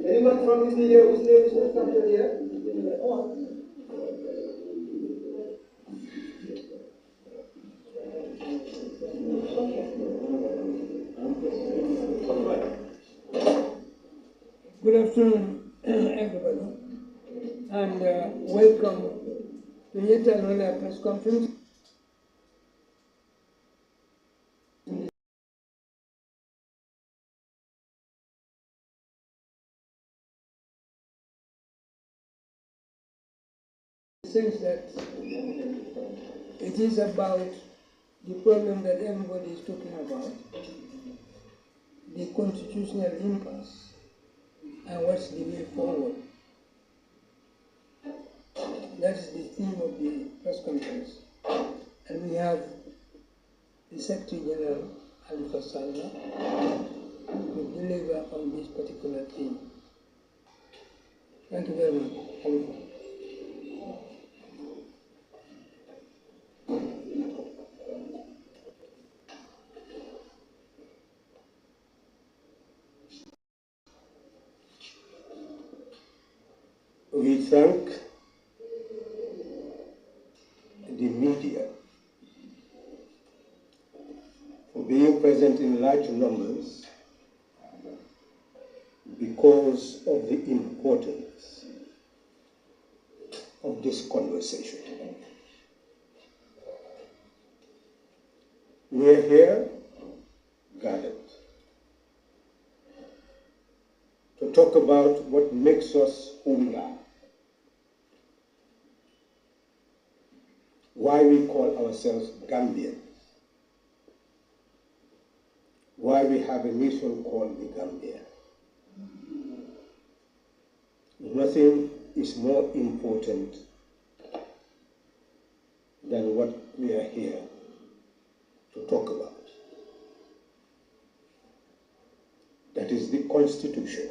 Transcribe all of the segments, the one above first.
Anyone from the media whose name is not captured here? Good afternoon, everybody, and welcome to yet another press conference. Since that it is about the problem that everybody is talking about, the constitutional impasse, and what's the way forward. That is the theme of the press conference. And we have the Secretary General, Alpha Salva, to deliver on this particular theme. Thank you very much, Alpha. We thank the media for being present in large numbers because of the importance of this conversation. We are here gathered to talk about what makes us who we are, why we call ourselves Gambians, why we have a nation called the Gambia. Nothing is more important than what we are here to talk about. That is the Constitution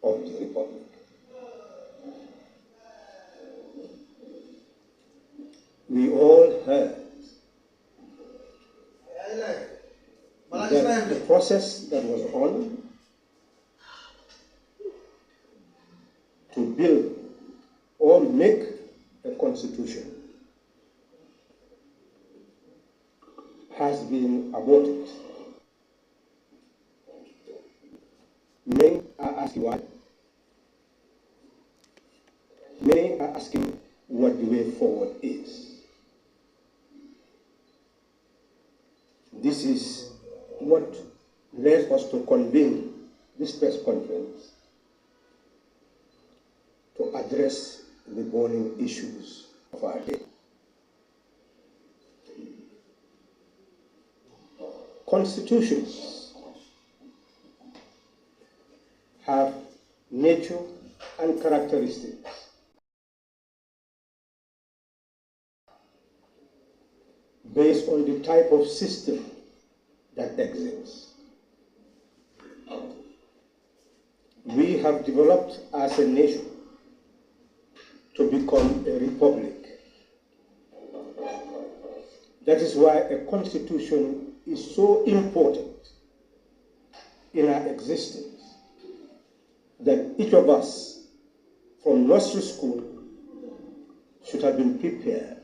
of the Republic. We all heard that the process that was on to build or make a constitution has been aborted. Many are asking why. Many are asking what the way forward is. This is what led us to convene this press conference to address the burning issues of our day. Constitutions have nature and characteristics based on the type of system that exists. We have developed as a nation to become a republic. That is why a constitution is so important in our existence, that each of us from nursery school should have been prepared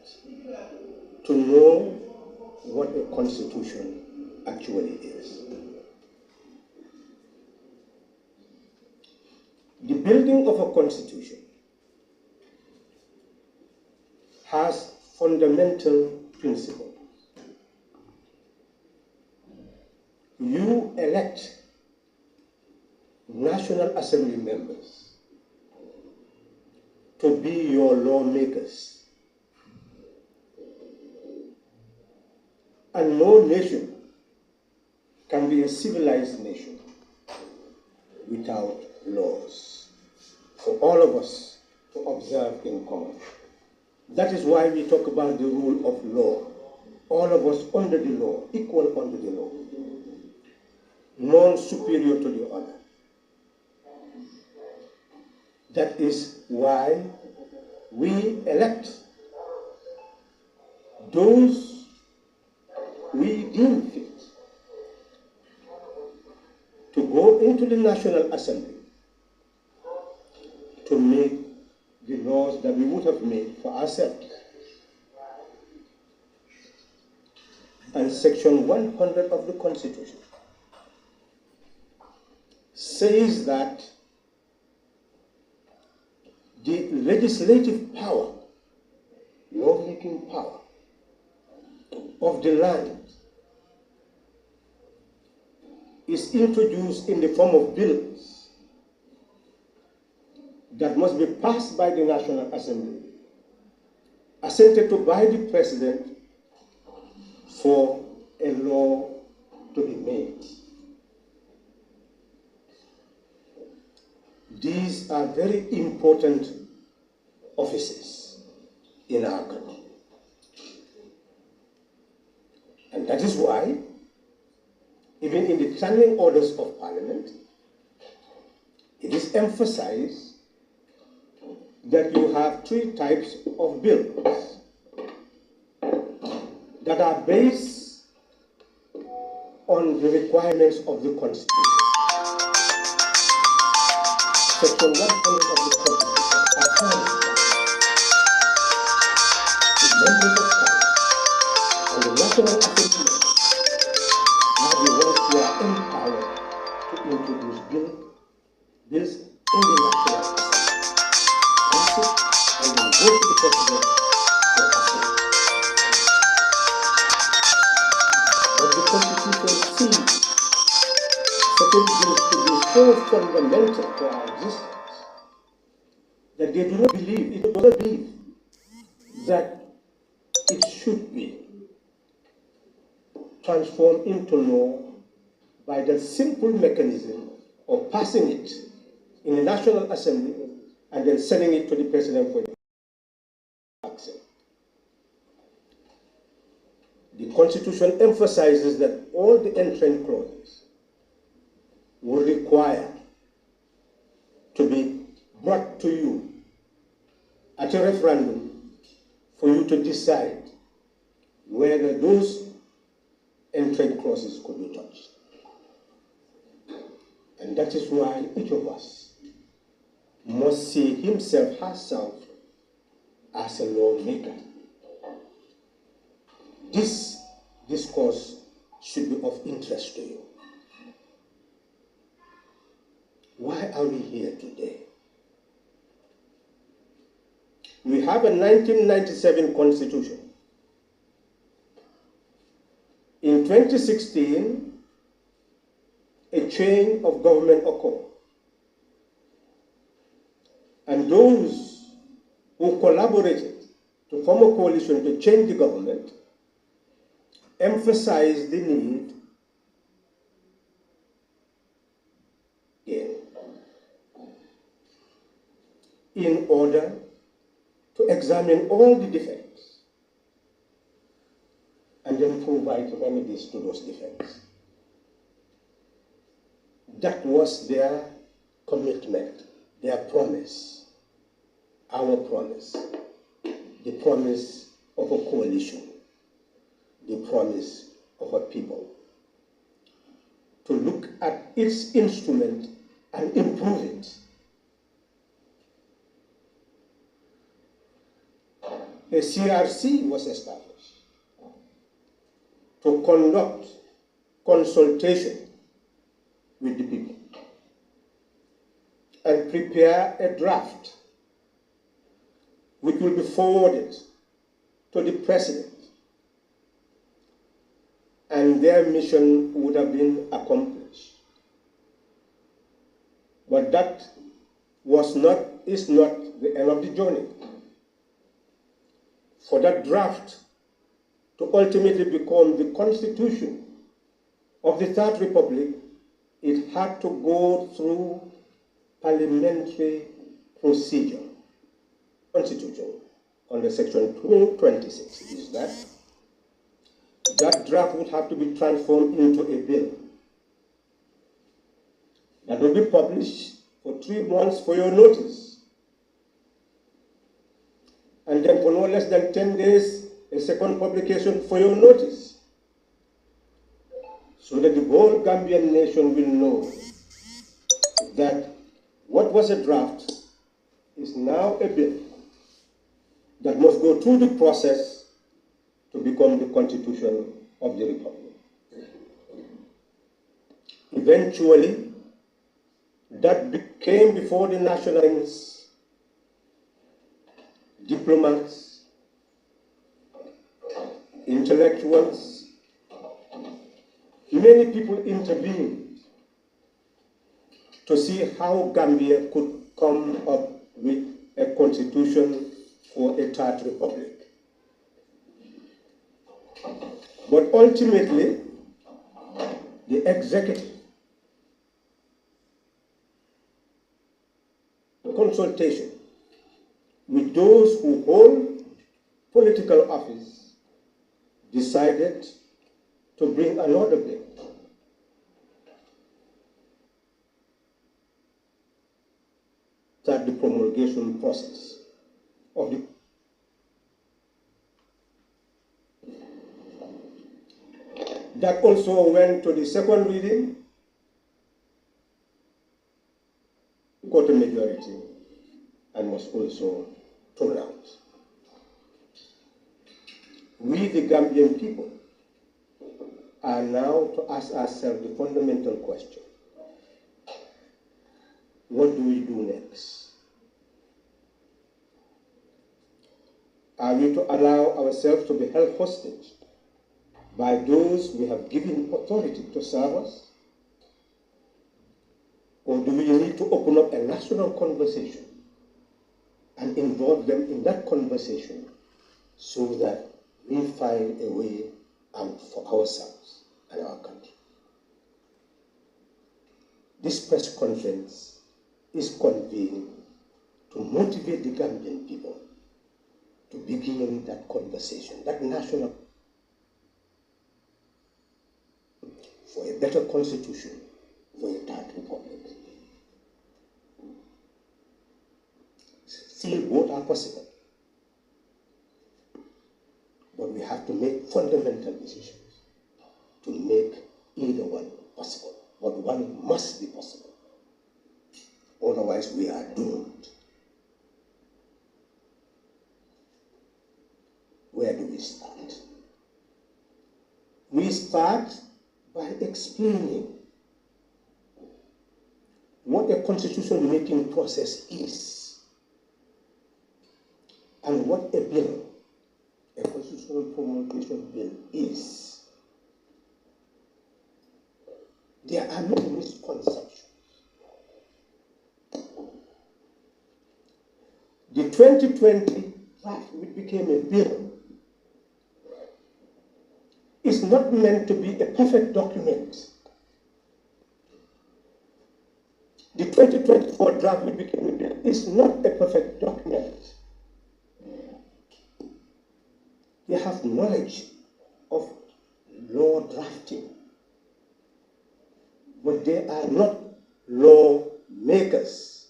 to know what a constitution actually is. The building of a constitution has fundamental principles. You elect National Assembly members to be your lawmakers. And no nation can be a civilized nation without laws for all of us to observe in common. That is why we talk about the rule of law. All of us under the law, equal under the law, none superior to the other. That is why we elect those we deem fit to go into the National Assembly to make the laws that we would have made for ourselves. And Section 100 of the Constitution says that the legislative power, lawmaking power of the land is introduced in the form of bills that must be passed by the National Assembly, assented to by the President for a law to be made. These are very important offices in our country. And that is why, even in the standing orders of Parliament, it is emphasized that you have three types of bills that are based on the requirements of the Constitution. Section 100 of the Constitution affirms that the members of Congress and the National Assembly are the ones who are empowered to introduce bills in the National Assembly, pass it, and then go to the President for assent. But the Constitution sees certain bills to be so fundamental to our existence that they do not believe, it does not believe that it should be transformed into law by the simple mechanism of passing it in the National Assembly and then sending it to the President for accent. The Constitution emphasizes that all the entrant clauses will require to be brought to you at a referendum for you to decide whether those entrant clauses could be touched. And that is why each of us must see himself, herself, as a lawmaker. This discourse should be of interest to you. Why are we here today? We have a 1997 Constitution. In 2016, a change of government occurred. And those who collaborated to form a coalition to change the government emphasized the need in order to examine all the defects and then provide remedies to those defects. That was their commitment, their promise, our promise, the promise of a coalition, the promise of a people, to look at its instrument and improve it. A CRC was established to conduct consultation with the people and prepare a draft which will be forwarded to the President, and their mission would have been accomplished. But that is not the end of the journey. For that draft to ultimately become the constitution of the Third Republic, it had to go through parliamentary procedure. Constitution under section 226 is that draft would have to be transformed into a bill that will be published for 3 months for your notice. And then for no less than 10 days, a second publication for your notice. So that the whole Gambian nation will know that what was a draft is now a bill that must go through the process to become the constitution of the republic. Eventually, that came before the nationalists, diplomats, intellectuals. Many people intervened to see how Gambia could come up with a constitution for a third republic. But ultimately, the executive consultation with those who hold political office decided to bring another bill. Start the promulgation process of the that also went to the second reading, got a majority, and was also thrown out. We, the Gambian people, are now to ask ourselves the fundamental question: what do we do next? Are we to allow ourselves to be held hostage by those we have given authority to serve us? Or do we need to open up a national conversation and involve them in that conversation so that we find a way out for ourselves and our country? This press conference is convened to motivate the Gambian people to begin that conversation, that national, for a better constitution, for a third republic. Still, both are possible. But we have to make fundamental decisions to make either one possible. But one must be possible. Otherwise, we are doomed. Where do we start? We start by explaining what a constitution making process is and what a bill, a constitutional promulgation bill, is. There are many misconceptions. The 2020 draft, which became a bill, is not meant to be a perfect document. The 2024 draft, which became a bill, is not a perfect document. They have knowledge of law drafting, but they are not law makers.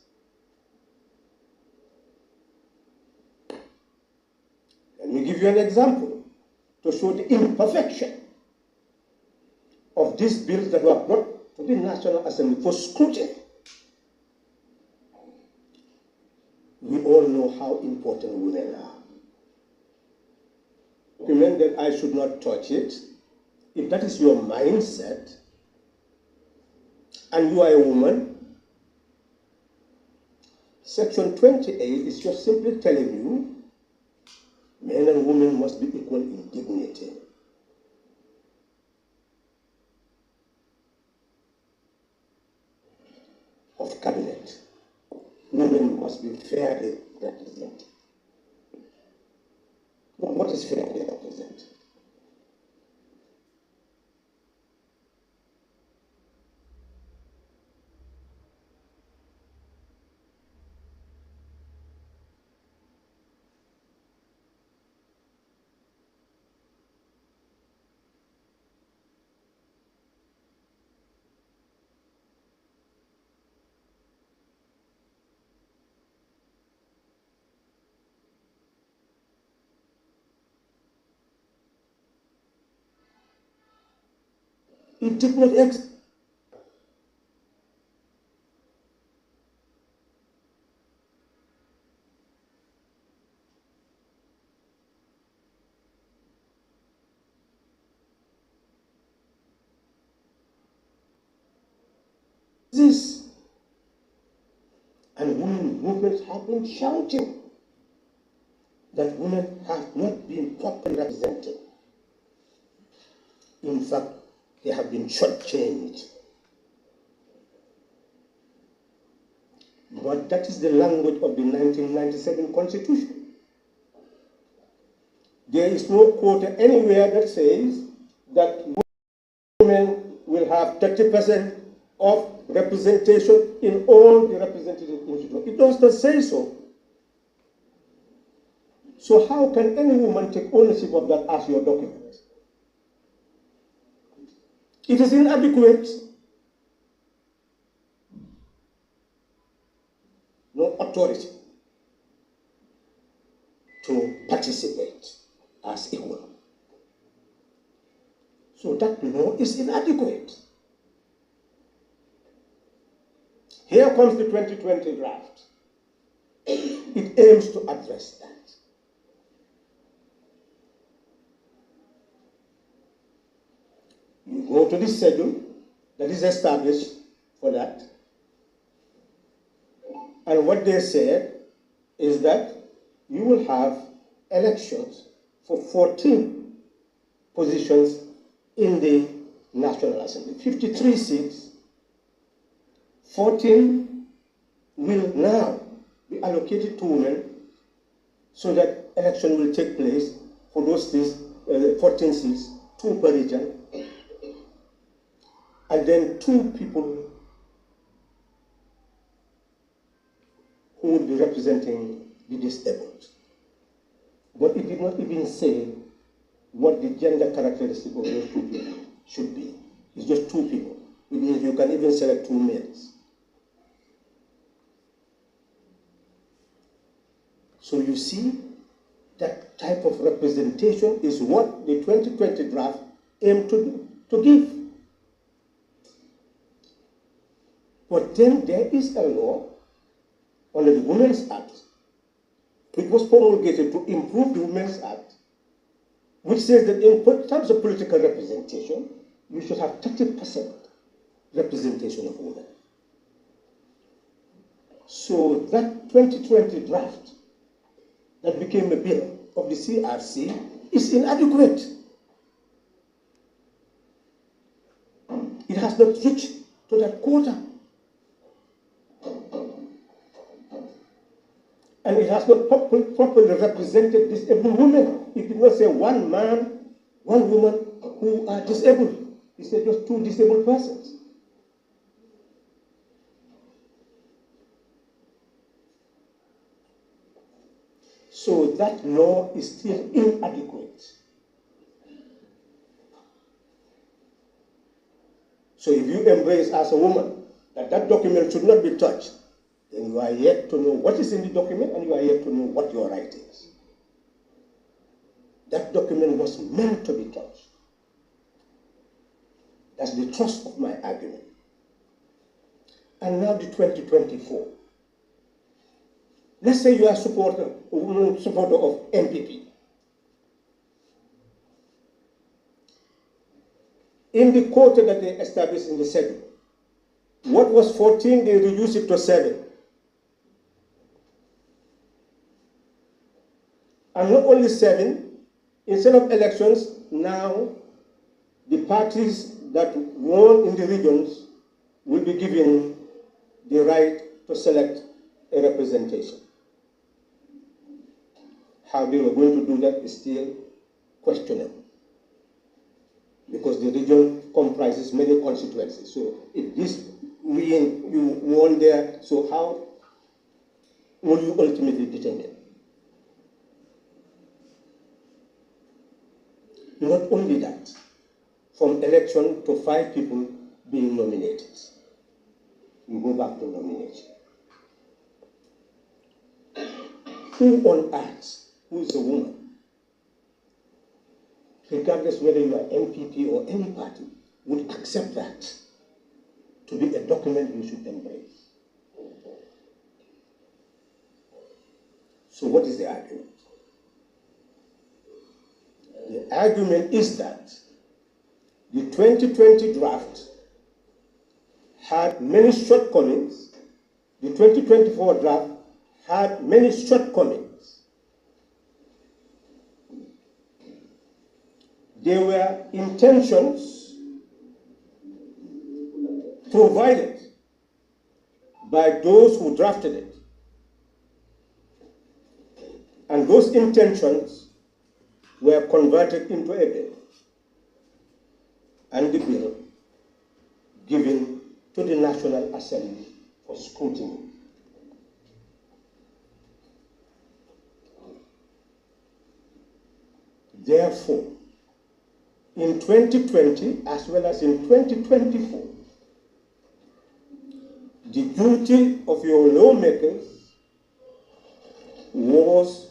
Let me give you an example to show the imperfection of these bills that were brought to the National Assembly for scrutiny. We all know how important women are. Women, that I should not touch it. If that is your mindset, and you are a woman, Section 28 is just simply telling you men and women must be equal in dignity. Of cabinet. must be fairly represented. Well, what is fairly represented? It did not exist. This and women movements have been shouting that women have not been properly represented. In fact, they have been shortchanged. But that is the language of the 1997 Constitution. There is no quota anywhere that says that women will have 30% of representation in all the representative institutions. It does not say so. So how can any woman take ownership of that as your document? It is inadequate. No authority to participate as equal. So that law is inadequate. Here comes the 2020 draft. It aims to address that. You go to the schedule that is established for that. And what they said is that you will have elections for 14 positions in the National Assembly. 53 seats, 14 will now be allocated to women so that election will take place for those seats, 14 seats, 2 per region, and then 2 people who would be representing the disabled. But it did not even say what the gender characteristic of those 2 people should be. It's just 2 people. It means you can even select 2 males. So you see, that type of representation is what the 2020 draft aimed to give. But then there is a law under the Women's Act, which was promulgated to improve the Women's Act, which says that in terms of political representation, you should have 30% representation of women. So that 2020 draft that became a bill of the CRC is inadequate. It has not reached to that quota. And it has not properly represented disabled women. It did not say one man, one woman who are disabled. It said just 2 disabled persons. So that law is still inadequate. So if you embrace as a woman that that document should not be touched, then you are yet to know what is in the document and you are yet to know what your right is. That document was meant to be touched. That's the thrust of my argument. And now the 2024. Let's say you are a supporter of MPP. In the quota that they established in the schedule, what was 14, they reduced it to 7. And not only 7, instead of elections, now the parties that won in the regions will be given the right to select a representation. How they were going to do that is still questionable, because the region comprises many constituencies. So if this region you won there, so how will you ultimately determine? Not only that, from election to 5 people being nominated, you go back to nomination. Who on earth, who is a woman, regardless whether you are MPP or any party, would accept that to be a document you should embrace? So what is the argument? The argument is that the 2020 draft had many shortcomings. The 2024 draft had many shortcomings. There were intentions provided by those who drafted it, and those intentions were converted into a bill, and the bill given to the National Assembly for scrutiny. Therefore, in 2020 as well as in 2024, the duty of your lawmakers was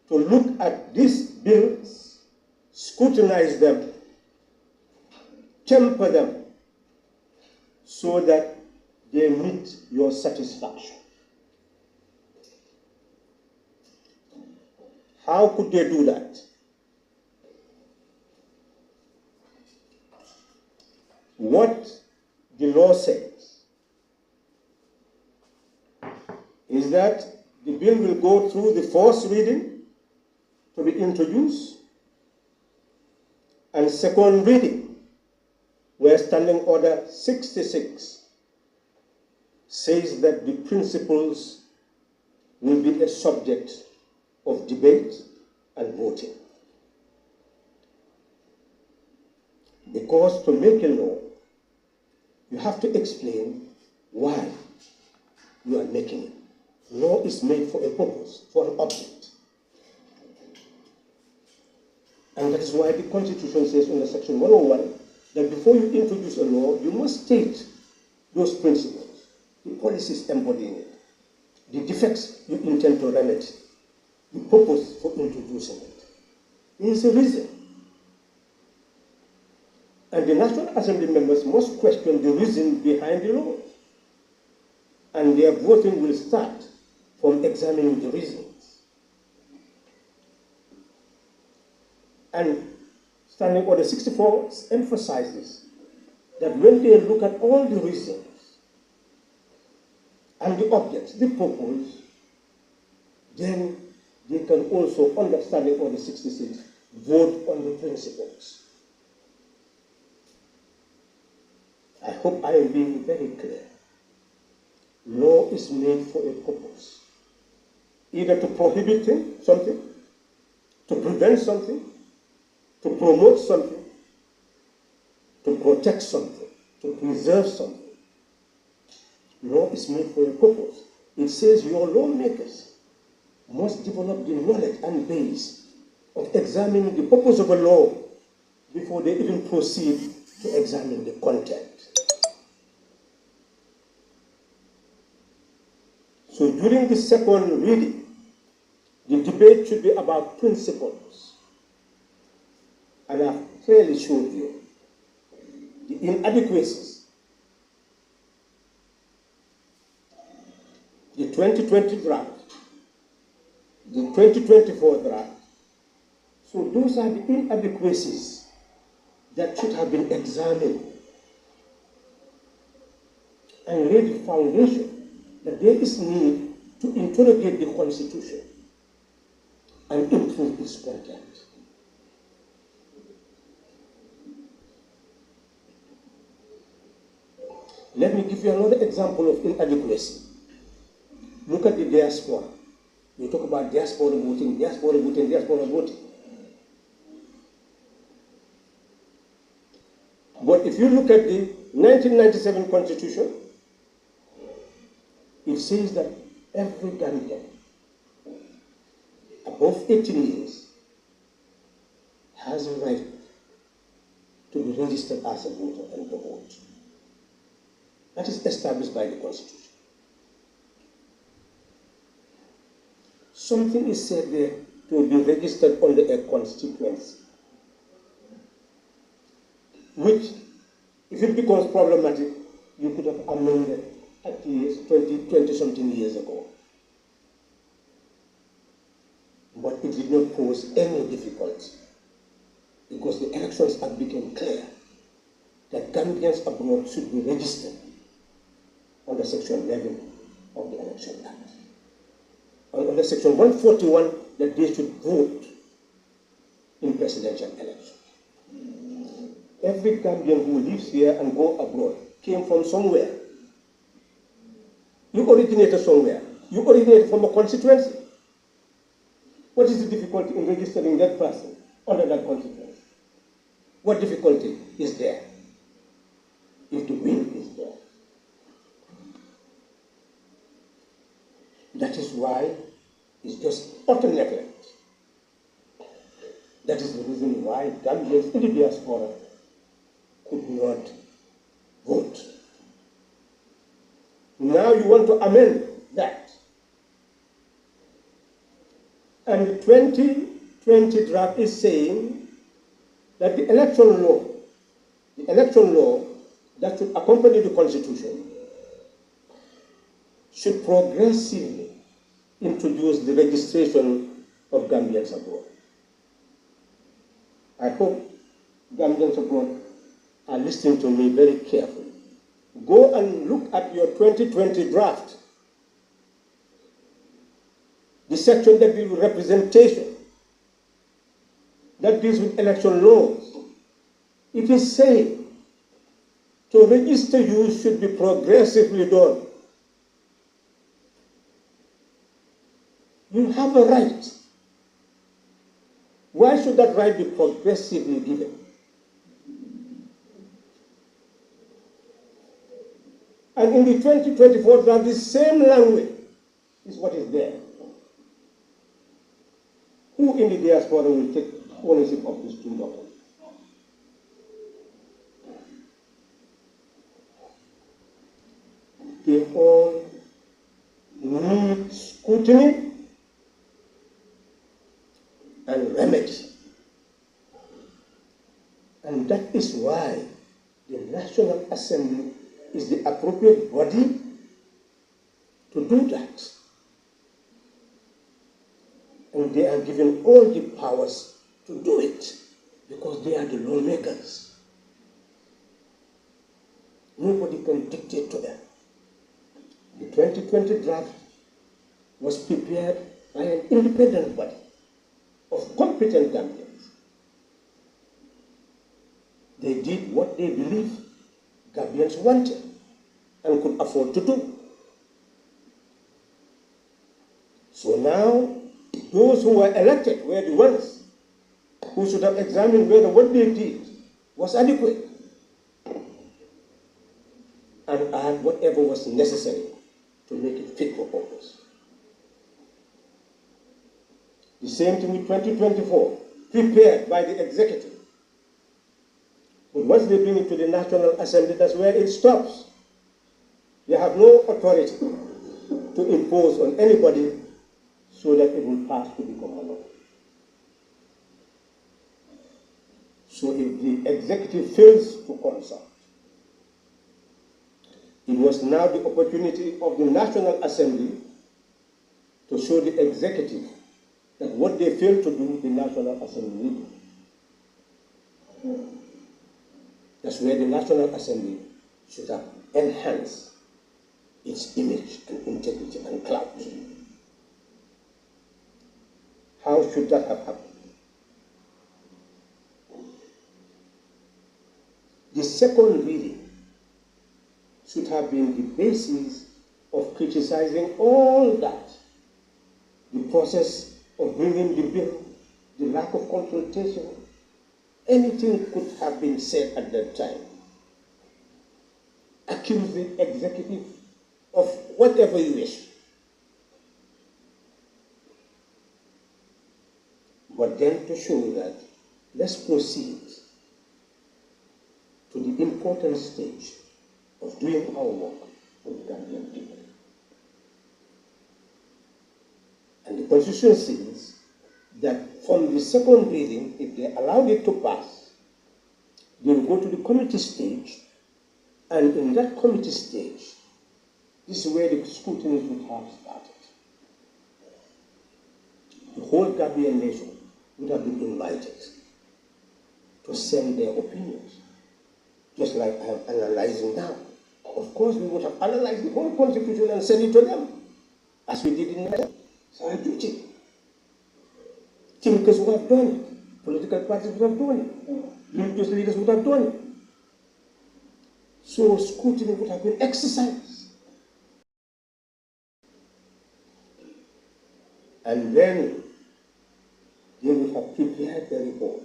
to look at these bills, scrutinize them, temper them, so that they meet your satisfaction. How could they do that? What the law says is that the bill will go through the first reading to be introduced, and second reading, where Standing Order 66 says that the principles will be a subject of debate and voting. Because to make a law, you have to explain why you are making it. Law is made for a purpose, for an object. And that is why the Constitution says under Section 101 that before you introduce a law, you must state those principles, the policies embodying it, the defects you intend to remedy, the purpose for introducing it. There is a reason. And the National Assembly members must question the reason behind the law. And their voting will start from examining the reasons. And Standing Order 64 emphasizes that when they look at all the reasons and the objects, the purpose, then they can also, under Standing Order 66, vote on the principles. I hope I am being very clear. Law is made for a purpose, either to prohibit something, to prevent something, to promote something, to protect something, to preserve something. Law is made for a purpose. It says your lawmakers must develop the knowledge and base of examining the purpose of a law before they even proceed to examine the content. So during the second reading, the debate should be about principles. And I've clearly showed you the inadequacies. The 2020 draft, the 2024 draft. So those are the inadequacies that should have been examined and lay the foundation that there is need to interrogate the Constitution and improve its content. Let me give you another example of inadequacy. Look at the diaspora. You talk about diaspora voting, diaspora voting, diaspora voting. But if you look at the 1997 Constitution, it says that every Gambian above 18 years has a right to be registered as a voter and to vote. That is established by the Constitution. Something is said there to be registered under a constituency, which, if it becomes problematic, you could have amended at least 20 something years ago. But it did not pose any difficulty because the Elections Act became clear that Gambians abroad should be registered under Section 11 of the Election Act. And under Section 141, that they should vote in presidential elections. Every Gambian who lives here and go abroad came from somewhere. You originated somewhere. You originated from a constituency. What is the difficulty in registering that person under that constituency? What difficulty is there if the will is there? That is why it's just utter neglect. That is the reason why Gambians in the diaspora could not vote. Now you want to amend that. And the 2020 draft is saying that the election law that should accompany the Constitution should progressively introduce the registration of Gambians abroad. I hope Gambians abroad are listening to me very carefully. Go and look at your 2020 draft. The section that deals with representation, that deals with election laws. It is saying to register you should be progressively done. You have a right. Why should that right be progressively given? And in the 2024 draft, the same language is what is there. Who in the diaspora will take ownership of these two documents? They all need scrutiny and remedy. And that is why the National Assembly is the appropriate body to do that. And they are given all the powers to do it because they are the lawmakers. Nobody can dictate to them. The 2020 draft was prepared by an independent body of competent Gambians. They did what they believed Gambians wanted and could afford to do. So now, those who were elected were the ones who should have examined whether what they did was adequate and add whatever was necessary to make it fit for purpose. The same thing with 2024, prepared by the executive. But once they bring it to the National Assembly, that's where it stops. They have no authority to impose on anybody so that it will pass to become a law. So if the executive fails to consult, it was now the opportunity of the National Assembly to show the executive that what they failed to do, the National Assembly will do. That's where the National Assembly should have enhanced its image and integrity and clout. How should that have happened? The second reading should have been the basis of criticizing all that, the process of bringing the bill, the lack of consultation, anything could have been said at that time. Accuse the executive of whatever you wish. But then to show that, let's proceed to the important stage of doing our work for the Gambian people. And the Constitution says that from the second reading, if they allowed it to pass, they will go to the committee stage, and in that committee stage, this is where the scrutiny would have started. The whole Gambian nation would have been invited to send their opinions, just like I am analyzing now. Of course, we would have analyzed the whole Constitution and sent it to them, as we did in the It's our duty. Thinkers would have done it. Political parties would have done it. Religious leaders would have done it. So scrutiny would have been exercised. And then they would have prepared their report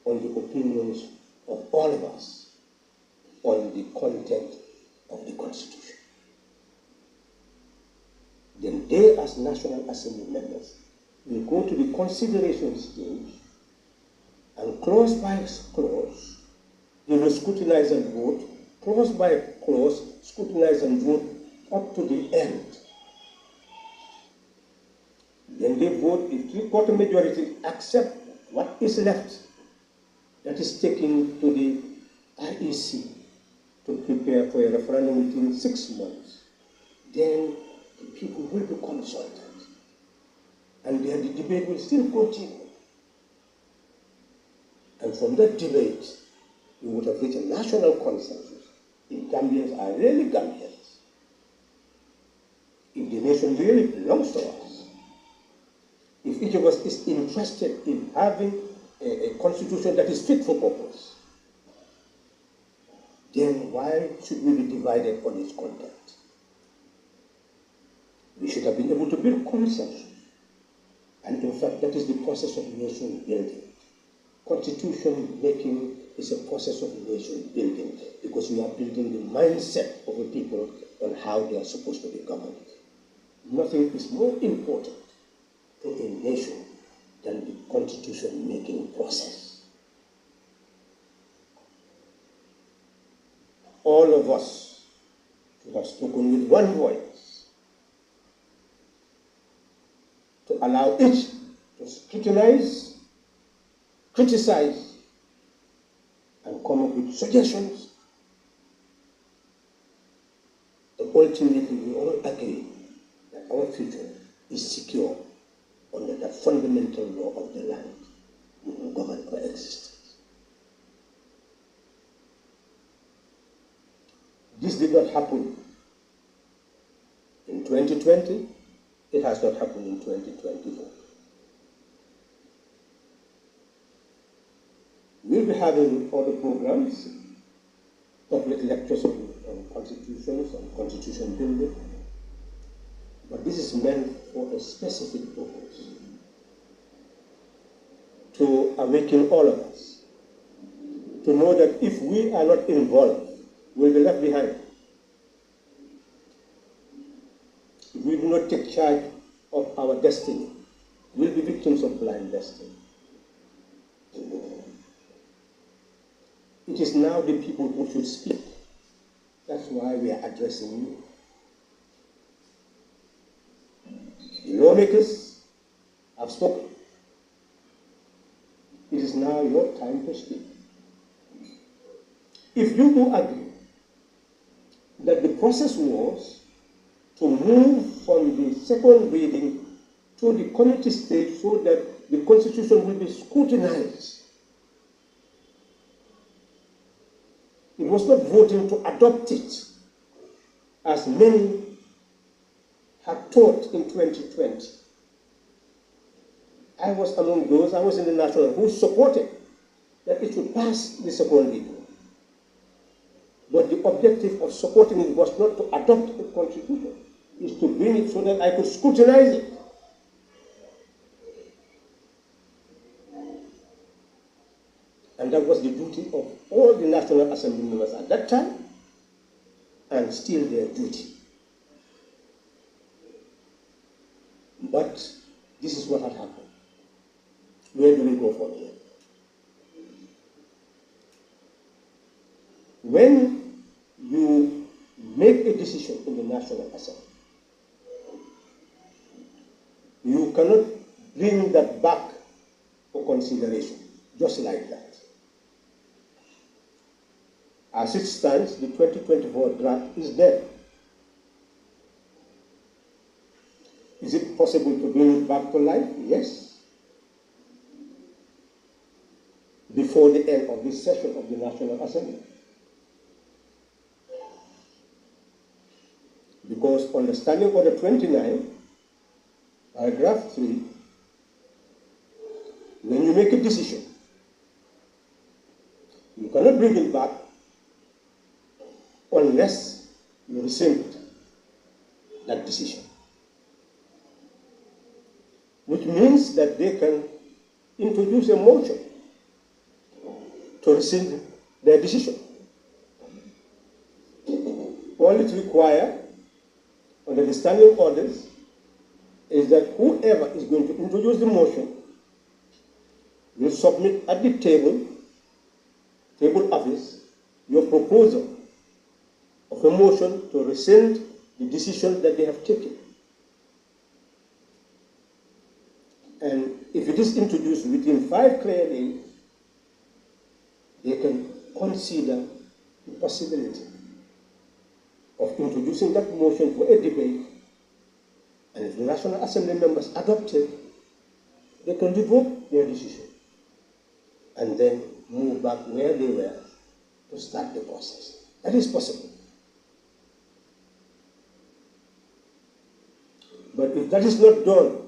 on the opinions of all of us on the content of the Constitution. Then they, as National Assembly members, will go to the consideration stage, and clause by clause, they will scrutinize and vote, clause by clause, scrutinize and vote up to the end. Then they vote, if three-quarter majority accept what is left, that is taken to the IEC to prepare for a referendum within 6 months. Then the people will be consulted, and then the debate will still continue. And from that debate, we would have reached a national consensus. If Gambians are really Gambians, if the nation really belongs to us, if each of us is interested in having a constitution that is fit for purpose, then why should we be divided on its content? We should have been able to build consensus. And in fact, that is the process of nation building. Constitution making is a process of nation building, because we are building the mindset of the people on how they are supposed to be governed. Nothing is more important to a nation than the constitution making process. All of us should have spoken with one voice to allow each to scrutinize, criticize, and come up with suggestions. But ultimately, we all agree that our future is secure under the fundamental law of the land. We will govern our existence. This did not happen in 2020. It has not happened in 2024. We'll be having other programs, public lectures on constitutions and constitution building, but this is meant for a specific purpose, to awaken all of us, to know that if we are not involved, we'll be left behind. If we do not take charge of our destiny, we'll be victims of blind destiny. It is now the people who should speak. That's why we are addressing you. The lawmakers have spoken. It is now your time to speak. If you do agree that the process was to move from the second reading to the committee stage so that the Constitution will be scrutinized, it was not voting to adopt it, as many had thought in 2020. I was among those, I was in the National, who supported that it should pass the second reading. But the objective of supporting it was not to adopt a constitution, is to bring it so that I could scrutinize it. And that was the duty of all the National Assembly members at that time, and still their duty. But this is what had happened. Where do we go from here? When you make a decision in the National Assembly, you cannot bring that back for consideration, just like that. As it stands, the 2024 draft is dead. Is it possible to bring it back to life? Yes. Before the end of this session of the National Assembly. Because on the Standing Order 29, paragraph 3, when you make a decision, you cannot bring it back unless you rescind that decision. Which means that they can introduce a motion to rescind their decision. All it requires under the standing orders is that whoever is going to introduce the motion will submit at the table office, your proposal of a motion to rescind the decision that they have taken. And if it is introduced within 5 clear days, they can consider the possibility of introducing that motion for a debate, and if the National Assembly members adopt it, they can revoke their decision and then move back where they were to start the process. That is possible. But if that is not done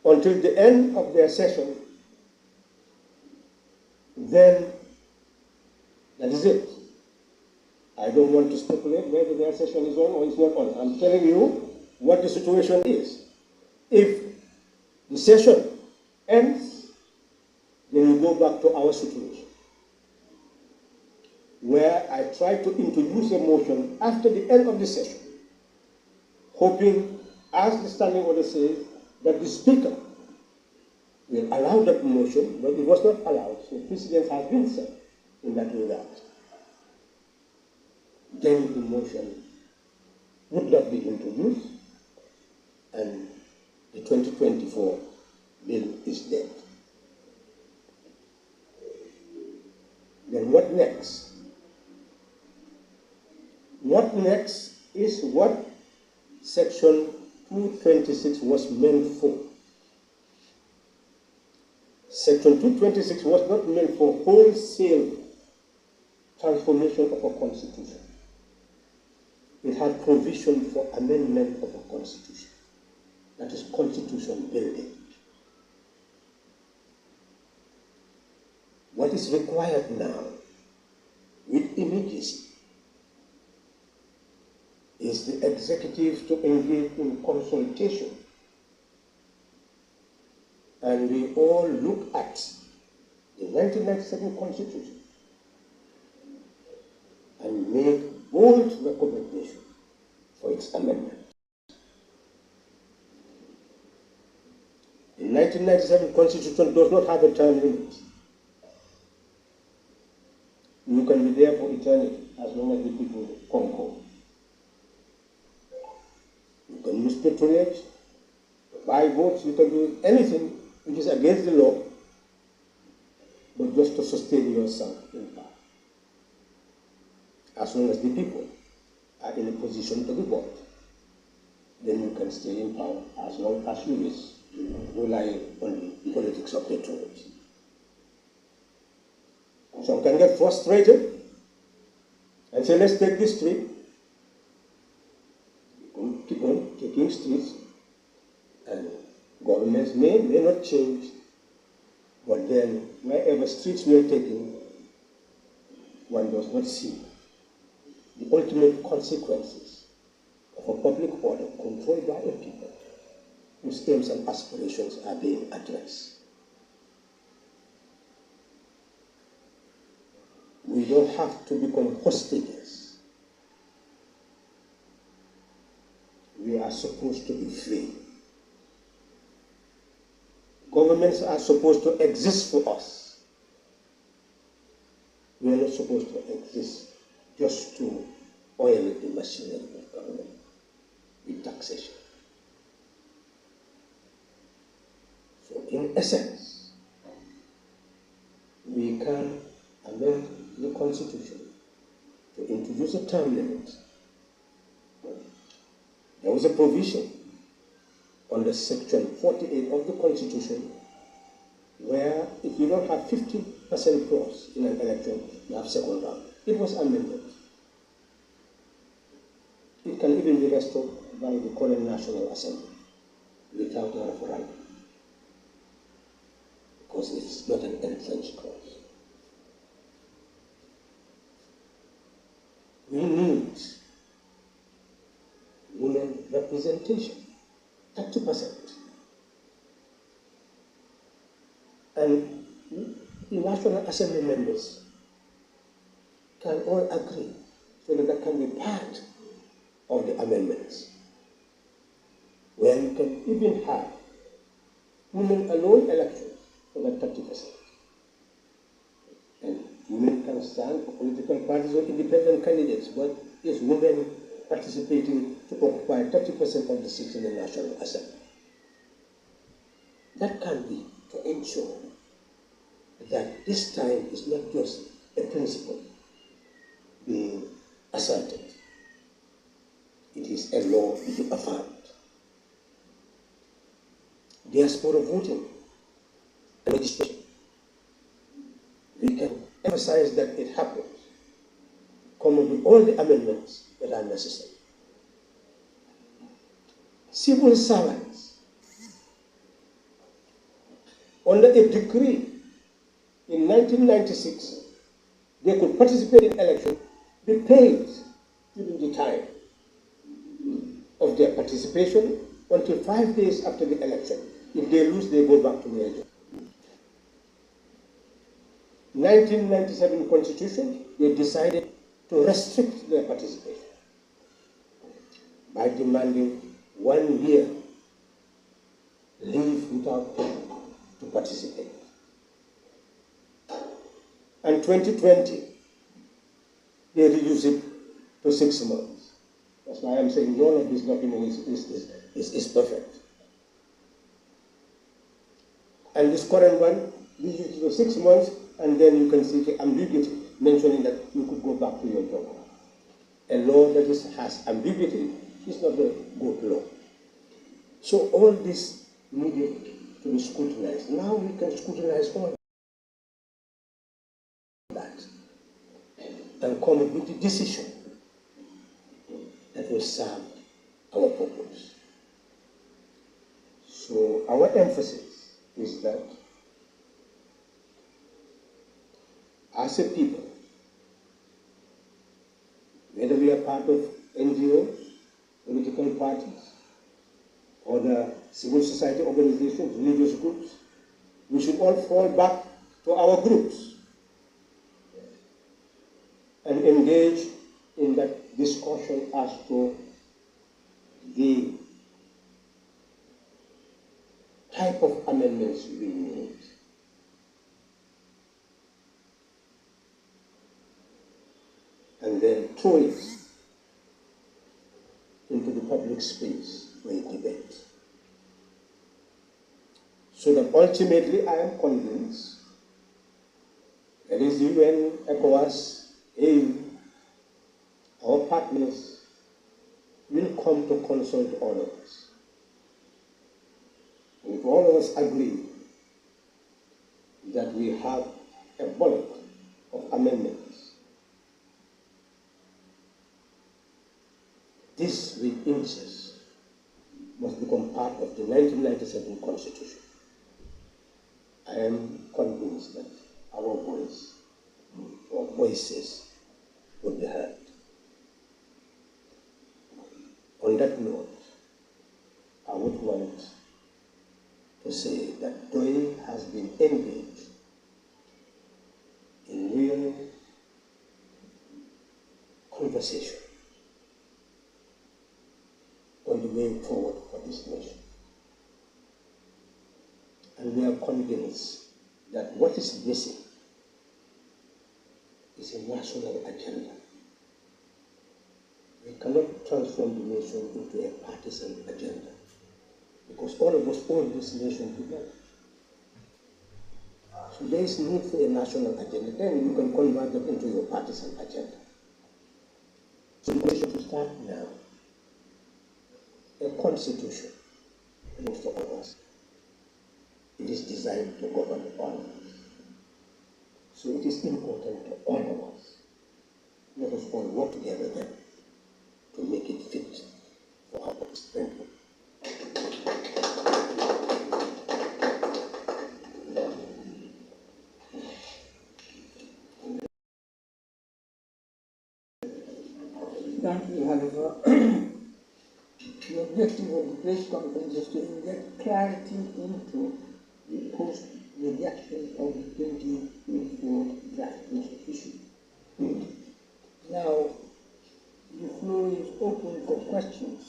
until the end of their session, then that is it. I don't want to speculate whether their session is on or is not on. I'm telling you what the situation is. If the session ends, then we go back to our situation, where I try to introduce a motion after the end of the session, hoping, as the standing order says, that the Speaker will allow that motion, but it was not allowed, so precedent has been set in that regard. Then the motion would not be introduced, and the 2024 bill is dead. Then what next? What next is what Section 226 was meant for. Section 226 was not meant for wholesale transformation of a constitution. It had provision for amendment of a constitution. That is constitution building. What is required now, with immediacy, is the executive to engage in consultation, and we all look at the 1997 Constitution and make bold recommendations for its amendment. The 1997 Constitution does not have a time limit. You can be there for eternity as long as the people concord. You can use patronage, buy votes, you can do anything which is against the law, but just to sustain yourself in power. As long as the people are in a position to be bought, then you can stay in power as long as you wish, relying on the politics of patronage. Some can get frustrated and say, let's take this street. Keep on taking streets, and governments may not change, but then wherever streets were taken, one does not see the ultimate consequences of a public order controlled by a people whose aims and aspirations are being addressed. We don't have to become hostages. We are supposed to be free. Governments are supposed to exist for us. We are not supposed to exist just to oil the machinery of government with taxation. So in essence, we can amend the Constitution to introduce a term limit. There was a provision under Section 48 of the Constitution where if you don't have 50% plus in an election, you have second round. It was amended. It can even be restored by the current National Assembly without a referendum, because it's not an entrenched clause. We need women representation, 30%. And the National Assembly members can all agree so that can be part of the amendments, where you can even have women alone elections for that 30%. And women can stand for political parties or independent candidates, but it's women participating to occupy 30% of the seats in the National Assembly. That can be to ensure that this time is not just a principle being asserted. It is a law to be affirmed. Diaspora voting and registration. We can emphasize that it happens, come up with all the amendments that are necessary. Civil servants, under a decree in 1996, they could participate in election, be paid during the time of their participation until 5 days after the election. If they lose, they go back to their job. 1997 Constitution, they decided to restrict their participation by demanding 1 year leave without pay to participate. And 2020, they reduced it to 6 months. That's why I'm saying none of this document is perfect. And this current one, reduced it to 6 months, and then you can see the ambiguity mentioning that you could go back to your job. A law that has ambiguity is not a good law. So all this needed to be scrutinized. Now we can scrutinize all that and come up with a decision that will serve our purpose. So our emphasis is that as a people, whether we are part of NGOs, political parties, or the civil society organizations, religious groups, we should all fall back to our groups and engage in that discussion as to the type of amendments we need. And then throw it into the public space where it debates. So that ultimately I am convinced that is the UN, ECOWAS, AU, our partners will come to consult all of us. And if all of us agree that we have a bulk of amendments, this, we insist, must become part of the 1997 Constitution. I am convinced that our voice of voices would be heard. On that note, I would want to say that DOI has been engaged in real conversation on the way forward for this nation. And we are convinced that what is missing is a national agenda. We cannot transform the nation into a partisan agenda because all of us own this nation together. So there is need for a national agenda. Then you can convert that into your partisan agenda. So we should start now. A constitution belongs to all of us. It is designed to govern all of us. So it is important to all of us. Let us all work together then to make it fit for our purpose. Thank you. Thank you, Halifa. The objective of the press conference is to inject clarity into the post-redaction of the 2024 draft constitution. Now, the floor is open for questions.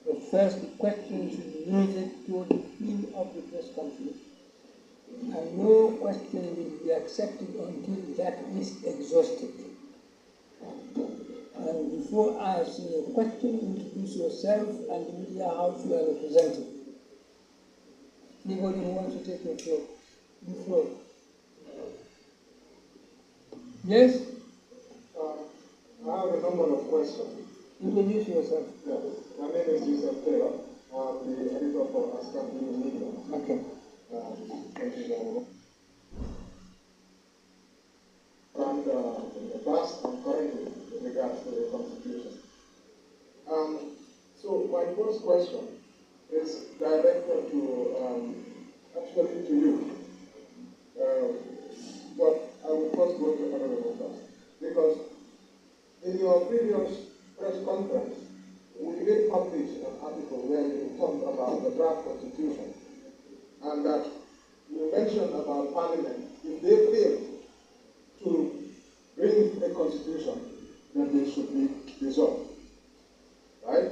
But first, the questions should be limited to the theme of the press conference. And no question will be accepted until that is exhausted. And before asking a question, introduce yourself and the media house you are representing. Anybody who wants to take the floor? Yes? I have a number of questions. Introduce yourself. Yes. My name is Joseph Taylor. I'm the editor for Ascanty Media. Okay. Thank you very much. And the past and currently with regards to the Constitution. So my first question is directed to, actually to you. But I will first go to Honorable first. Because in your previous press conference, we did publish an article where you talked about the draft Constitution and that you mentioned about Parliament, if they fail to bring a constitution, then they should be dissolved. Right?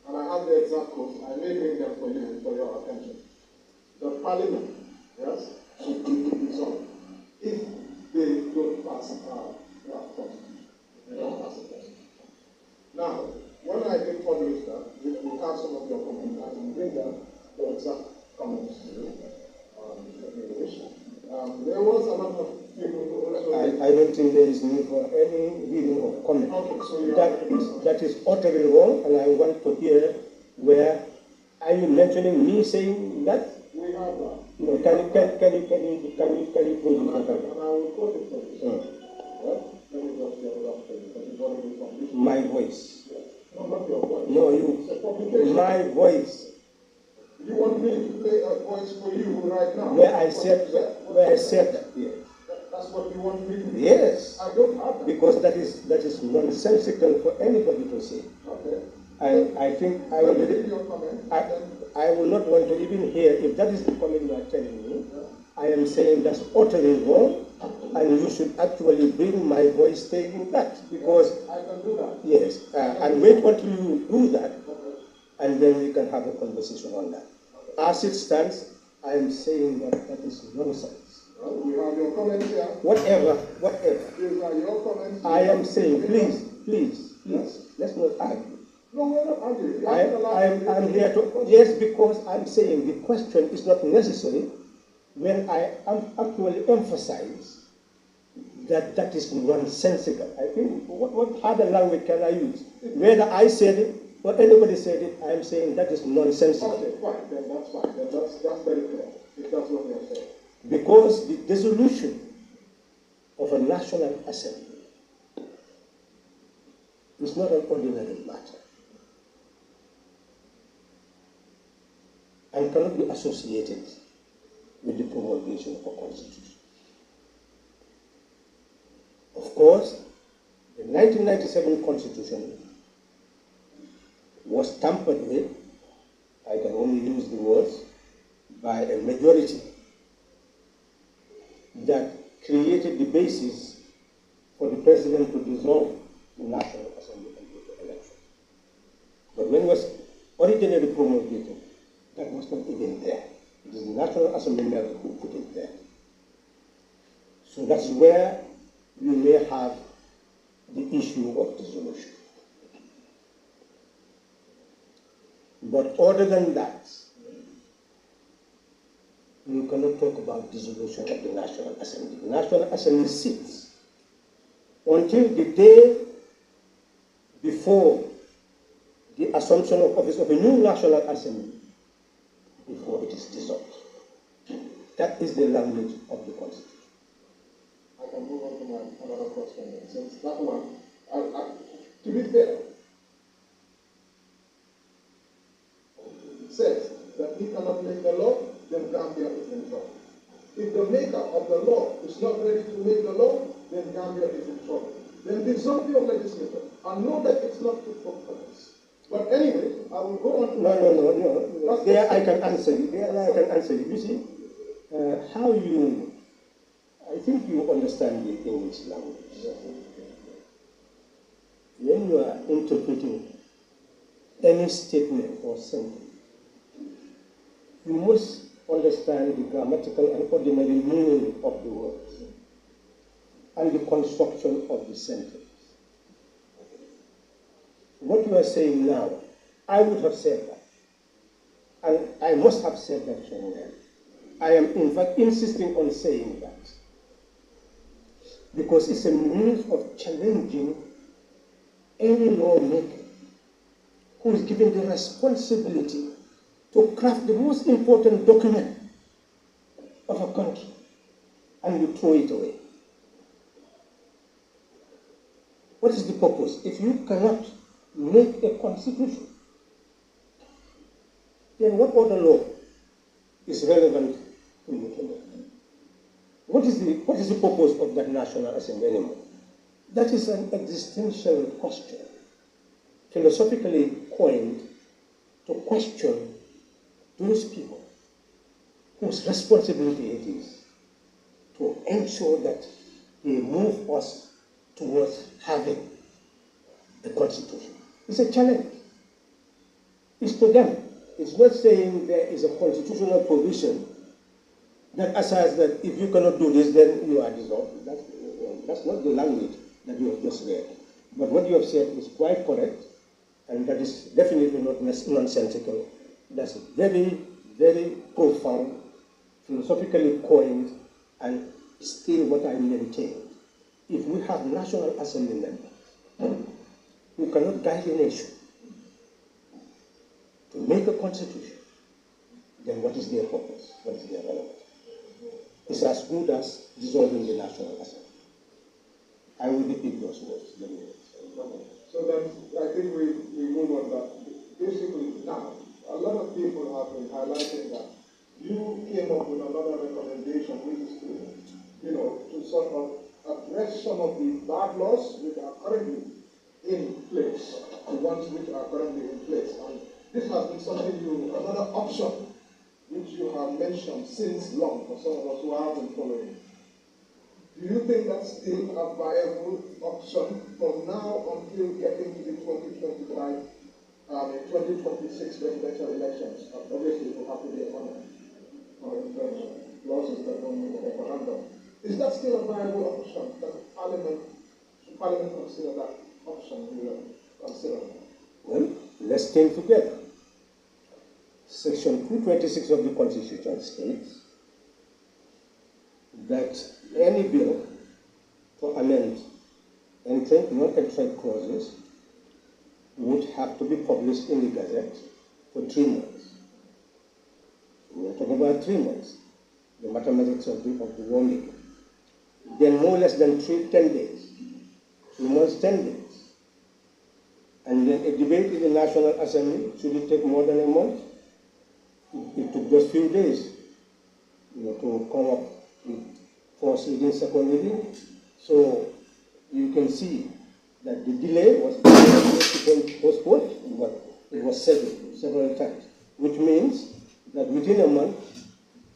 And I have the exact quotes. I may bring them for you for your attention. The Parliament, yes, should be dissolved if they don't pass our draft constitution. They don't pass the constitution. Now, when I did publish that, we have some of your comments. I can bring them the exact comments to you. There was a lot of people who also... I don't think there is need for any reading of comment. Okay, so that is utterly wrong, and I want to hear where are you mentioning me saying that? we have that. No, can you prove it? And I will quote it for you. Well, let me just get it up for you, because you've already published. My voice. Yes. No, not your voice. No, It's a publication. my voice. You want me to play a voice for you right now? Where I said that. Yeah. That's what you want me to do? Yes. I don't have that. Because that is nonsensical for anybody to say. Okay. I think I Let me will. read your comment. I will not want to even hear if that is the comment you are telling me. I am saying that's utterly wrong, and you should actually bring my voice saying that, because I can do that. yes, and wait until you do that, and then we can have a conversation on that. As it stands, I am saying that is nonsense. Well, we have your comments here. Whatever. These are your comments. I am saying, please, let's not argue. No, we're not arguing. I'm here to, yes, because I'm saying the question is not necessary when I am actually emphasize that is nonsensical. I think, what other language can I use? Whether I said it or anybody said it, I am saying that is nonsensical. Okay, fine, then that's fine. Then that's very clear, if that's what you're saying. Because the dissolution of a national assembly is not an ordinary matter and cannot be associated with the promulgation of a constitution. because the 1997 Constitution was tampered with, I can only use the words, by a majority that created the basis for the president to dissolve the National Assembly and go to election. But when it was originally promulgated, that was not even there. It is the National Assembly member who put it there. So that's where we may have the issue of dissolution. But other than that, we cannot talk about dissolution of the National Assembly. The National Assembly sits until the day before the assumption of office of a new National Assembly, before it is dissolved. That is the language of the Constitution. I can move on to my another question. Since that one, to be fair, it says that he cannot make the law, then Gambia is in trouble. If the maker of the law is not ready to make the law, then Gambia is in trouble. Then dissolve your legislature and know that it's not fit for purpose. But anyway, I will go on to... No. There I can answer you. You see, how you... I think you understand the English language. When you are interpreting any statement or sentence, you must understand the grammatical and ordinary meaning of the words and the construction of the sentence. What you are saying now, I would have said that. And I must have said that somewhere. I am in fact insisting on saying that. Because it's a means of challenging any lawmaker who is given the responsibility to craft the most important document of a country, and you throw it away. What is the purpose? If you cannot make a constitution, then what other law is relevant to you to make? What is the purpose of that National Assembly anymore? That is an existential question, philosophically coined to question those people whose responsibility it is to ensure that they move us towards having a constitution. It's a challenge. It's to them. It's not saying there is a constitutional provision that asserts that if you cannot do this, then you are dissolved. That's not the language that you have just read. But what you have said is quite correct, and that is definitely not nonsensical. That's very, very profound, philosophically coined, and still what I maintain. If we have National Assembly members who cannot guide a nation to make a constitution, then what is their purpose? What is their relevance? It's as good as dissolving the National Assembly. I will repeat those words. So then I think we move on that. Basically now, a lot of people have been highlighting that you came up with another recommendation, which is to sort of address some of the bad laws which are currently in place, the ones which are currently in place. And this has been another option which you have mentioned since long for some of us who have been following. Do you think that's still a viable option from now until getting to the 2026 presidential elections? Obviously, it will have to be on losses that don't move a referendum. Is that still a viable option? Does Parliament consider that option we are considering? Well, let's think together. Section 226 of the Constitution states that any bill to amend entrant, non-entrant clauses would have to be published in the Gazette for 3 months. We are talking about 3 months, the mathematics of the lawmaking. Then no less than 10 days, 2 months, 10 days. And then a debate in the National Assembly, should it take more than a month? It took just a few days to come up with first reading, second reading. So you can see that the delay was postponed, but it was scheduled several times, which means that within a month,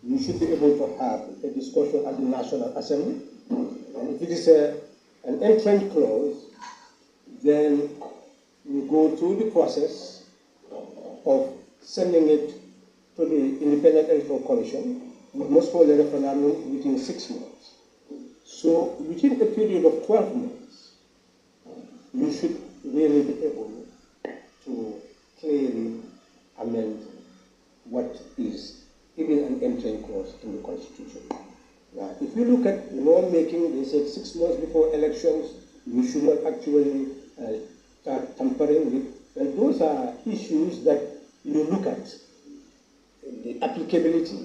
you should be able to have a discussion at the National Assembly. And if it is an entrance clause, then you go through the process of sending it to the Independent Electoral Commission. We must hold a referendum within 6 months. So within a period of 12 months, you should really be able to clearly amend what is even an entering clause in the Constitution. Now, if you look at lawmaking, they said 6 months before elections, you should not actually start tampering with. And those are issues that you look at, the applicability,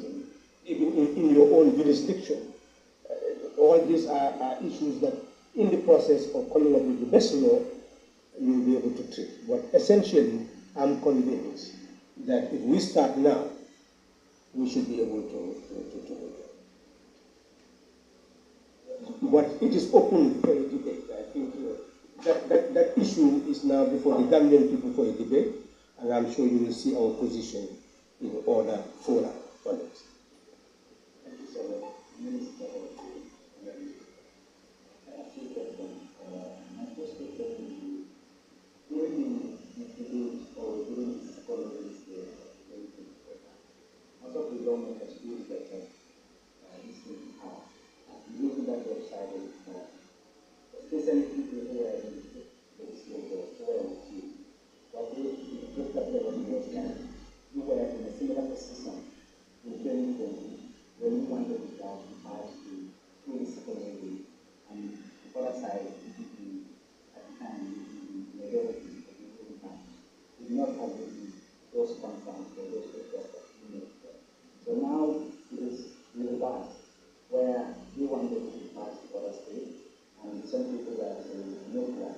even in your own jurisdiction. All these are issues that, in the process of coming up with the best law, you'll be able to treat. But essentially, I'm convinced that if we start now, we should be able to do it. But it is open for a debate. I think that issue is now before the Gambian people for a debate, and I'm sure you will see our position in order fora on it. Thank you so much. Minister, my first question, during the debate or during this following day, most of the government has used that this thing out. Using that website, especially people who are in the legislature, who are with you. But just that there was no time, you were in a similar position in 2020 when you wanted to pass through the secondary, and the other side, at the time, the majority of the people did not have those concerns or those requests that you made. So now it is reversed, where we wanted to pass the other state, and some people were saying no plan.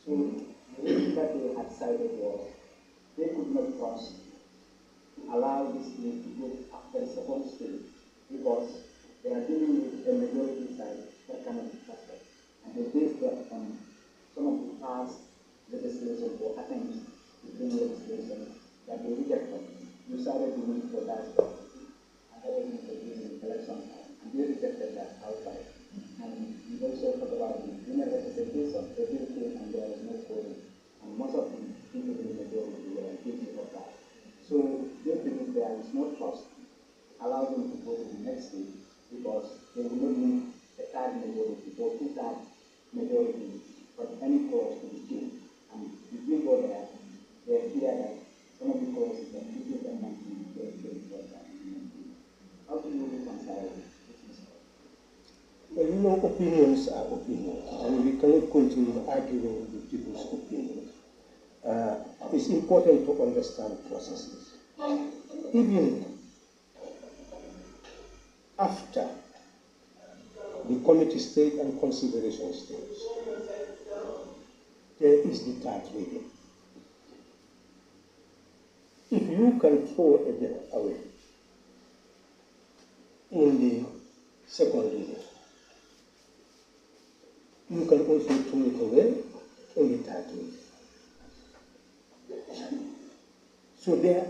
So the reason that they had cited was they could not trust to allow this thing to go after the second stage because they are dealing with a majority side that cannot be trusted. And they based that on some of the past legislation or attempts to bring legislation that they rejected. You started the need for that and that was introduced in the election, and they rejected that outright. And we also talked about the women representation. The bill came and there was no voting, and most of the people in the majority were guilty of that. So they believe there is no trust, allow them to go to the next stage because they will not need a third majority or two-third majority for any clause to be changed. And if we go there, they fear that some of the clauses that people can make very important. How do you reconcile this? Well, opinions are opinions, and we cannot continue arguing with people's opinions. It's important to understand processes. Even after the committee stage and consideration stage, there is the third reading. If you can throw a bill away in the second reading, you can also throw it away in the third reading. So there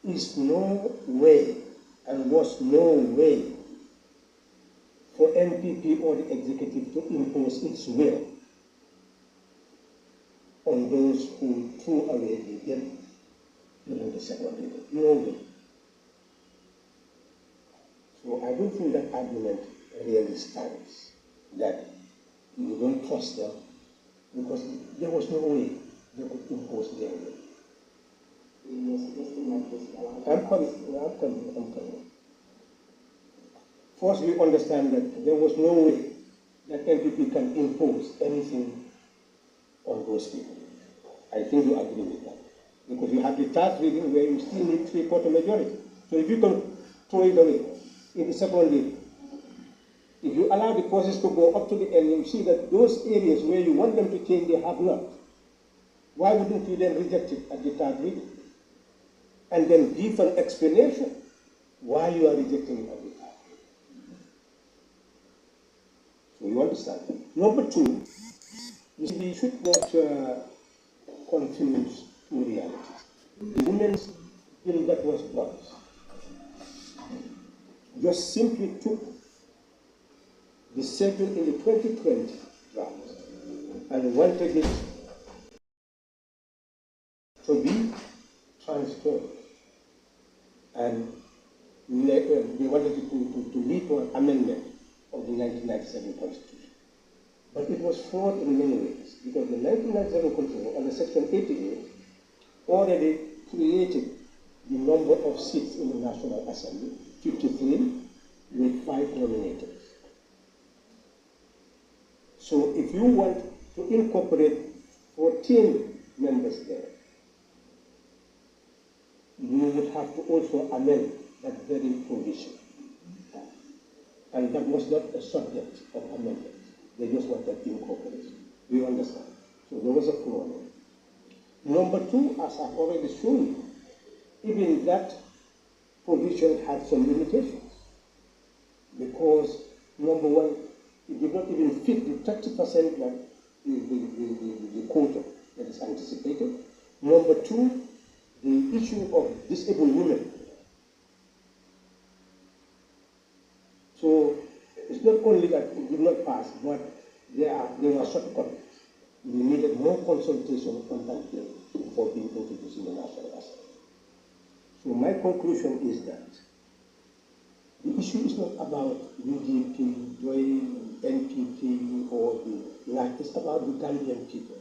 is no way and was no way for NPP or the executive to impose its will on those who threw away the bill during the second reading. No way. So I don't think that argument really stands, that you don't trust them, because there was no way they could impose their will. I'm coming. First, we understand that there was no way that NPP can impose anything on those people. I think you agree with that. Because you have the third reading where you still need 3/4 majority. So if you can throw it away in the second reading, if you allow the process to go up to the end, you see that those areas where you want them to change, they have not. Why wouldn't you then reject it at the third reading? And then give an explanation why you are rejecting it at the third reading. So you understand. Number two, You see, we should not confuse two realities. The women's bill that was brought just simply took the schedule in the 2020 draft and wanted it to be transformed. And they wanted it to lead to an amendment of the 1997 Constitution. But it was flawed in many ways, because the 1997 Constitution, under Section 88, already created the number of seats in the National Assembly, 53, with 5 nominators. So if you want to incorporate 14 members there, you would have to also amend that very provision. And that was not a subject of amendment. They just wanted incorporation. Do you understand? So there was a flaw there. Number two, as I've already shown you, even that provision had some limitations. Because, number one, it did not even fit the 30% that the quota that is anticipated. Number two, the issue of disabled women. So it's not only that it did not pass, but there were shortcomings. We needed more consultation on that bill before being introduced in the National Assembly. So my conclusion is that the issue is not about UDP, joining NPP, or the like. It's about the Gambian people.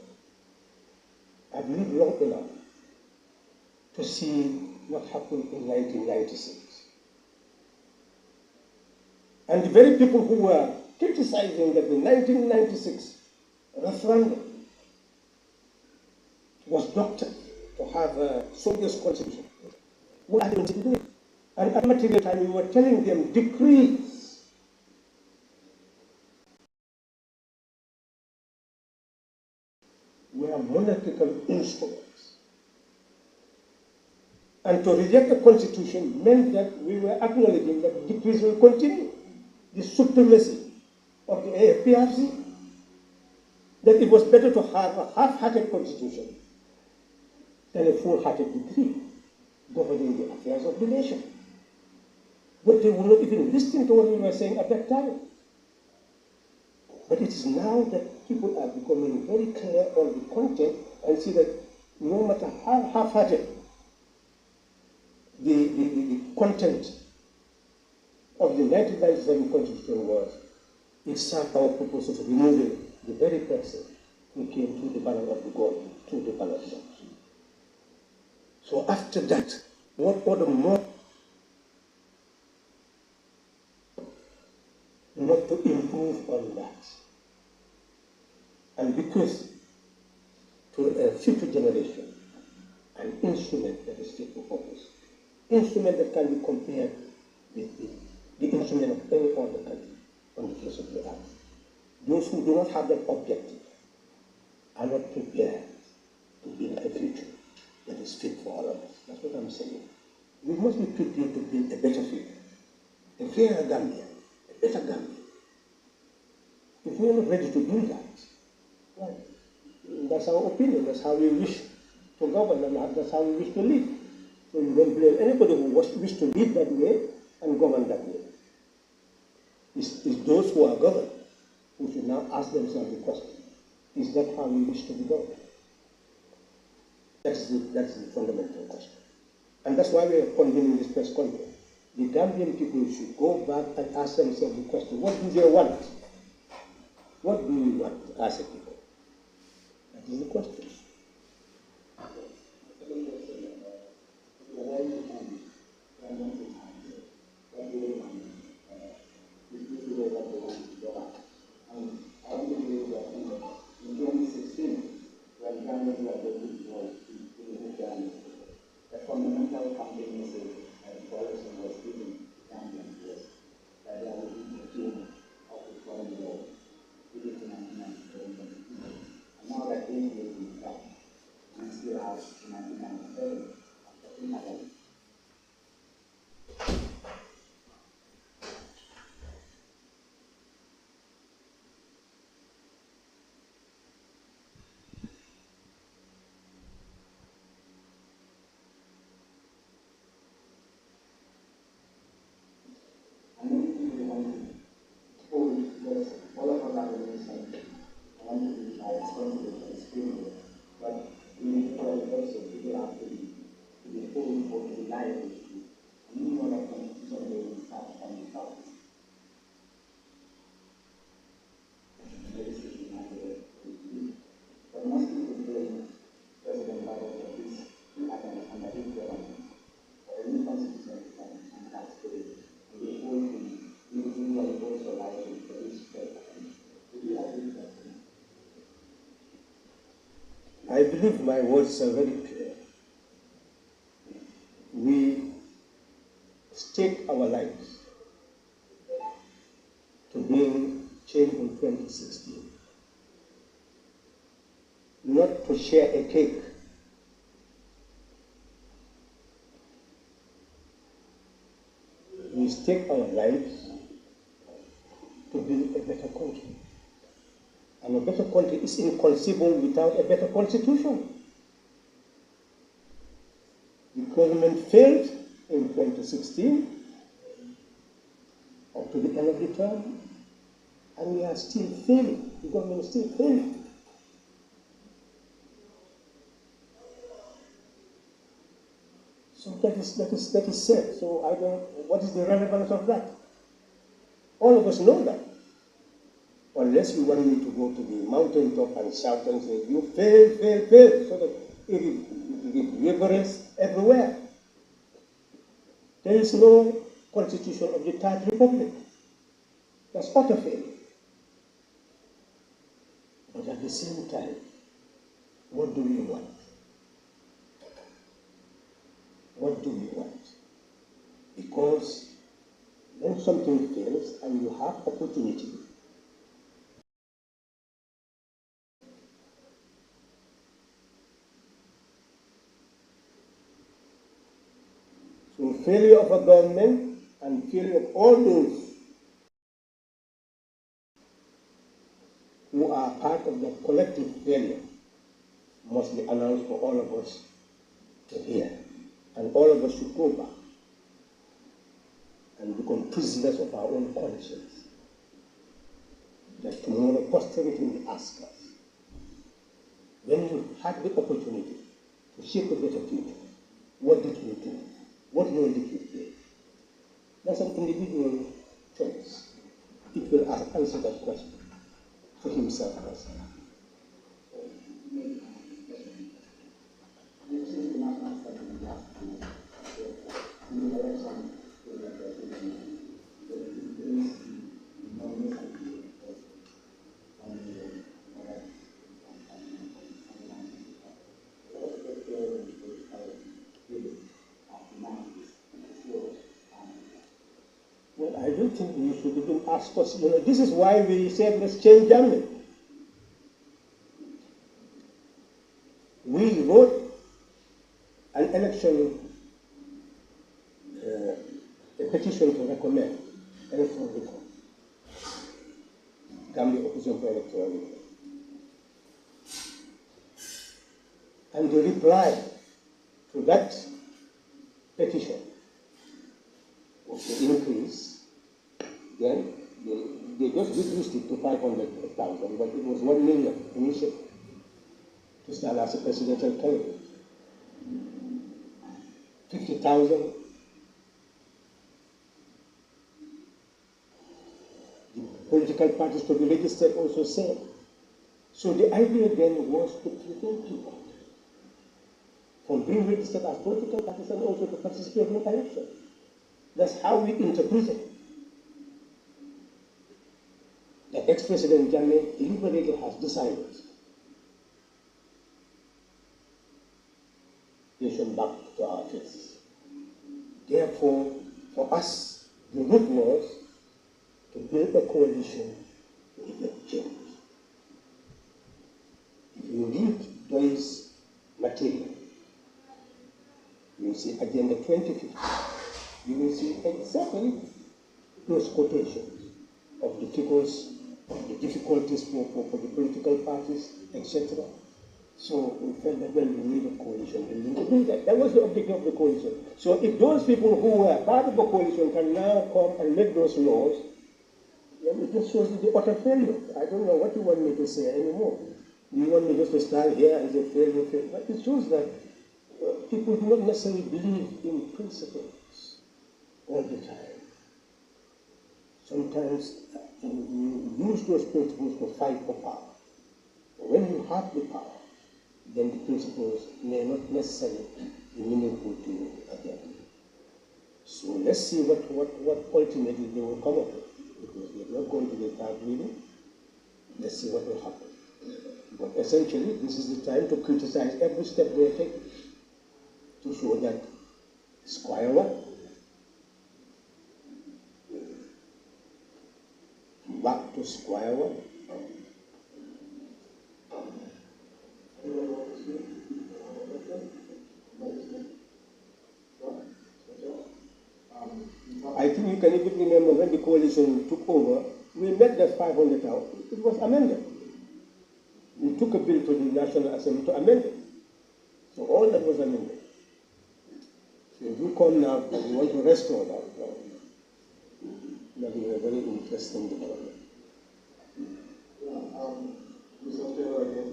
I've lived long enough to see what happened in 1996. And the very people who were criticizing that the 1996 referendum was doctored to have a soldier's constitution, what are they doing? And at material time we were telling them decrees were monarchical instruments. And to reject the constitution meant that we were acknowledging that decrees will continue. The supremacy of the AFPRC, that it was better to have a half-hearted constitution than a full-hearted decree governing the affairs of the nation. But they would not even listen to what we were saying at that time. But it is now that people are becoming very clear on the content and see that no matter how half-hearted the content of the 1997 Constitution was, it served our purpose of removing the very person who came through the ballot of the God, through the ballot box. So after that, what other more not to improve on that? And because to a future generation, an instrument that is fit for purpose, instrument that can be compared with the instrument of any other country on the face of the earth. Those who do not have that objective are not prepared to build a future that is fit for all of us. That's what I'm saying. We must be prepared to build a better future, a fairer Gambia, a better Gambia. If we are not ready to do that, well, that's our opinion, that's how we wish to govern, and that's how we wish to live. So you don't blame anybody who wish to live that way and govern that way. It's those who are governed who should now ask themselves the question, is that how we wish to be governed? That's the fundamental question. And that's why we are convening this press conference. The Gambian people should go back and ask themselves the question, what do they want? What do we want as a people? That is the question. The fundamental campaign message and coalition was given Gambians was that there will be a change of the foreign law within the 1997 Constitution. And now that 10 years is back, we still have 1997 after another. I believe my words are very clear. We stake our lives to bring change in 2016, not to share a cake. We stake our lives to build a better country. And a better country is inconceivable without a better constitution. The government failed in 2016 up to the end of the term, and we are still failing. The government is still failing. So that is said. So I don't. What is the relevance of that? All of us know that. Unless you want me to go to the mountaintop and shout and say, you fail, fail, fail, so that it reverberates everywhere. There is no constitution of the Third Republic. That's utter failure. But at the same time, what do we want? What do we want? Because when something fails and you have opportunity, so failure of a government and failure of all those who are part of the collective failure must be announced for all of us to hear. And all of us should go back and become prisoners of our own conscience. That tomorrow posterity will ask us, when you had the opportunity to shape a better future, what did you do? What role did you play? That's an individual choice. It will answer that question for himself first. Well, I don't think you should even ask us. This is why we said let's change Germany. We wrote an election, a petition to recommend electoral reform. Gambia opposition for electoral reform. And the reply to that petition was to increase. Then they just reduced it to 500,000, but it was 1 million initially to stand as a presidential candidate. 50,000. The political parties to be registered also said. So the idea then was to prevent people from being registered as political parties and also to participate in elections. That's how we interpret it. The ex-president Jammeh deliberately has decided they should back to our faces. Therefore, for us, the route was to build a coalition to effect change. If you read PDOIS material, you will see Agenda 2050. You will see exactly those quotations of the figures, of the difficulties for the political parties, etc. So we felt that when we need a coalition, we need to do that. That was the objective of the coalition. So if those people who were part of the coalition can now come and make those laws, then it just shows the utter failure. I don't know what you want me to say anymore. You want me just to stand here and say failure, failure. But it shows that people do not necessarily believe in principles all the time. Sometimes you use those principles to fight for power. But when you have the power, then the principles may not necessarily be meaningful to you again. So let's see what ultimately they will come up with, because we're not going to the third reading. Let's see what will happen. But essentially, this is the time to criticize every step they take to show that square one. Back to square one. I think you can even remember when the coalition took over, we met that 500,000. It was amended. We took a bill to the National Assembly to amend it. So all that was amended. So if you come now and you want to restore that, that is a very interesting development. Mr. Taylor, again.